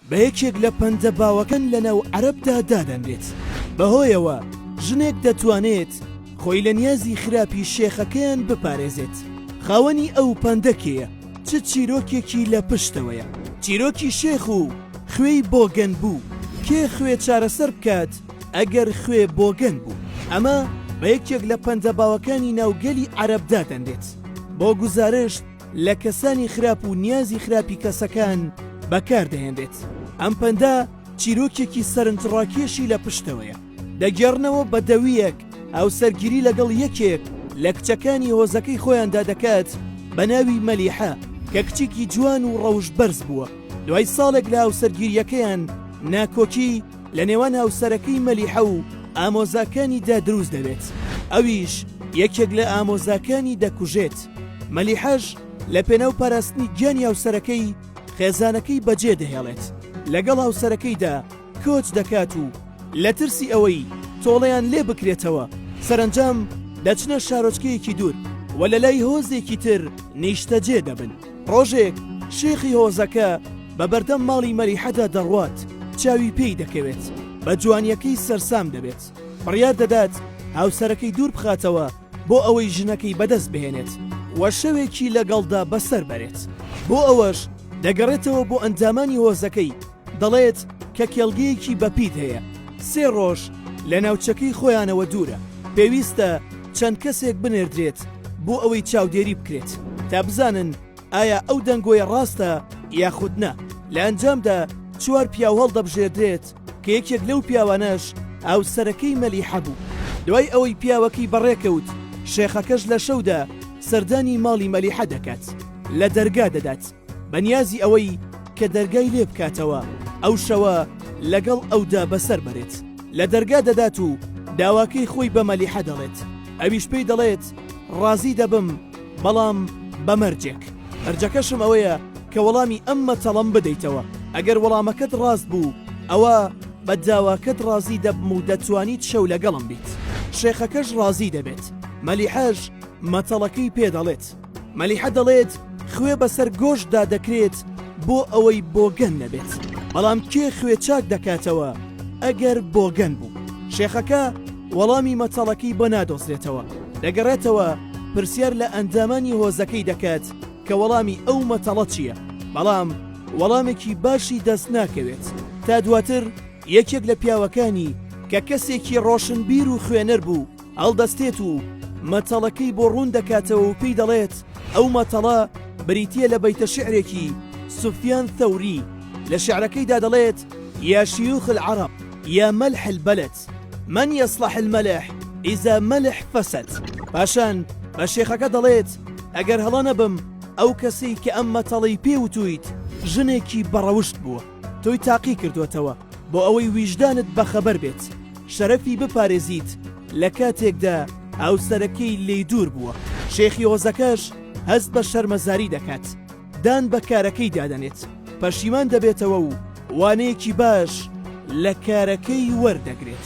بە یەکێک لە پەندە باوەکەن لەناو عەرەبدا دادەنرێت. بەهۆیەوە ژنێک دەتوانێت خۆی لە نیازی خراپی شێخەکەیان بپارێزێت. خاوەنی ئەو پەندەکەیە چ چیرۆکێکی لە پشتەوەیە، چیرۆکی شێخ و خوێی بۆگەن بوو. کێ خوێ چارەسەر بکات ئەگەر خوێ بۆگەن بوو؟ ئەمە بە یەکێک لە پەندە باوەکانی ناوگەلی عەرەبدا دەنرێت بۆ گوزارش لە کەسانی خراپ و نیازی خراپی کەسەکان بەکاردەهێنرێت. ئەم پەندە چیرۆکێکی سەرنجڕاکێشی لە پشتەوەیە، دەگەڕنەوە بە دەویەک ئەو سەرگیری لەگەڵ یەکێک لە کچەکانی هۆزەکەی خۆیاندا دەکات بە ناوی مەلیحە کە کچێکی جوان و ڕەوش بەرز بووە. دوای ساڵێک لە هاوسەرگیریەکەیان ناکۆکی لە نێوان هاوسەرەکەی مەلیحە و ئامۆزاکانیدا دروست دەبێت. ئەویش یەکێک لە ئامۆزاکانی دەکوژێت. مەلیحەش لە پێناو پاراستنی گیانی هاوسەرەکەی خێزانەکەی بەجێ دەهێڵێت، لەگەڵ هاوسەرەکەیدا کۆچ دەکات و لە ترسی ئەوەی تۆڵەیان لێ بکرێتەوە سەرنجام دەچنە شارۆچکەیەکی دوور و لە لای هۆزێکی تر نیشتەجێ دەبن. ڕۆژێک شێخی هۆزەکە بە بەردەم ماڵی مەلیحەدا دەڕوات، چاوی پێی دەکەوێت، بە جوانیەکەی سەرسام دەبێت. بڕیار دەدات هاوسەرەکەی دوور بخاتەوە بۆ ئەوەی ژنەکەی بەدەست بهێنێت و شەوێکی لەگەڵدا بەسەر بەرێت. بۆ ئەوەش دەگەڕێتەوە بۆ ئەنجامانی هۆزەکەی، دەڵێت کە کێڵگەیەکی بەپید هەیە. 3 ڕۆژ لە ناوچەکەی خۆیانەوە دوورە، پێویستە چەند کەسێک بنێردرێت بۆ ئەوەی چاودێری بکرێت تا بزانن ئایا ئەو دەنگۆیە ڕاستە یاخود نە. لە ئەنجامدا 4 پیاو هەڵدەبژێردرێت کە یەکێک لەو پیاوانەش هاوسەرەکەی مەلیحە بوو. دوای ئەوەی پیاوەکەی بەڕێکەوت، شێخەکەش لە شەودا سەردانی ماڵی مەلیحە دەکات، لە دەرگا دەدات بەنیازی ئەوەی کە دەرگای لێ بکاتەوە ئەو شەوە لەگەڵ ئەودا بەسەر بەرێت. لە دەرگا دەدات و داواکەی خۆی بە مەلیحە دەڵێت. ئەویش پێی دەڵێت ڕازی دەبم بەڵام بەمەرجێک. مەرجەکەشم ئەوەیە کە وەڵامی ئەم مەتەڵەم بدەیتەوە. ئەگەر وەڵامەکەت ڕاست بوو ئەوە بە داواکەت ڕازی دەبم و دەتوانیت شەو لەگەڵم بیت. شێخەکەش ڕازی دەبێت. مەلیحەش مەتەڵەکەی پێ دەڵێت. مەلیحە دەڵێت خوێ بەسەر گۆشتدا دەکرێت بۆ ئەوەی بۆگەن نەبێت، بەڵام کێ خوێ چاک دەکاتەوە ئەگەر بۆگەن بوو؟ شێخەکە وەڵامی مەتەڵەکەی بۆ نادۆزرێتەوە، دەگەڕێتەوە پرسیار لە ئەندامانی هۆزەکەی دەکات کە وەڵامی ئەو مەتەڵە چییە، بەڵام وەڵامێکی باشی دەست ناکەوێت. تا دواتر یەکێک لە پیاوەکانی کە کەسێکی ڕۆشنبیر و خوێنەر بوو هەڵدەستێت و مەتەڵەکەی بۆ ڕوون دەکاتەوە و پێی دەڵێت ئەو مەتەڵە بریتیە لە بەیتە شعرێکی سوفیان ثەوری. لە شعرەکەیدا دەڵێت یا شيوخ العرب یا ملح البلد من يصلح الملح إذا ملح فسد. پاشان بە شێخەکە دەڵێت ئەگەر هەڵە نەبم ئەو کەسەی کە ئەم مەتەڵەی پێوتویت ژنێکی بەڕەوشت بووە، تۆی تاقی کردوێتەوە بۆ ئەوەی ویژدانت بەخەبەر بێت، شەرەفی بپارێزیت لە کاتێکدا هاوسەرەکەی لێی دوور بووە. شێخی هۆزەکەش هەست بە شەرمەزاری دەکات، دان بە کارەکەی دادەنێت، پەشیمان دەبێتەوە و وانەیەکی باش لە کارەکەی وەردەگرێت.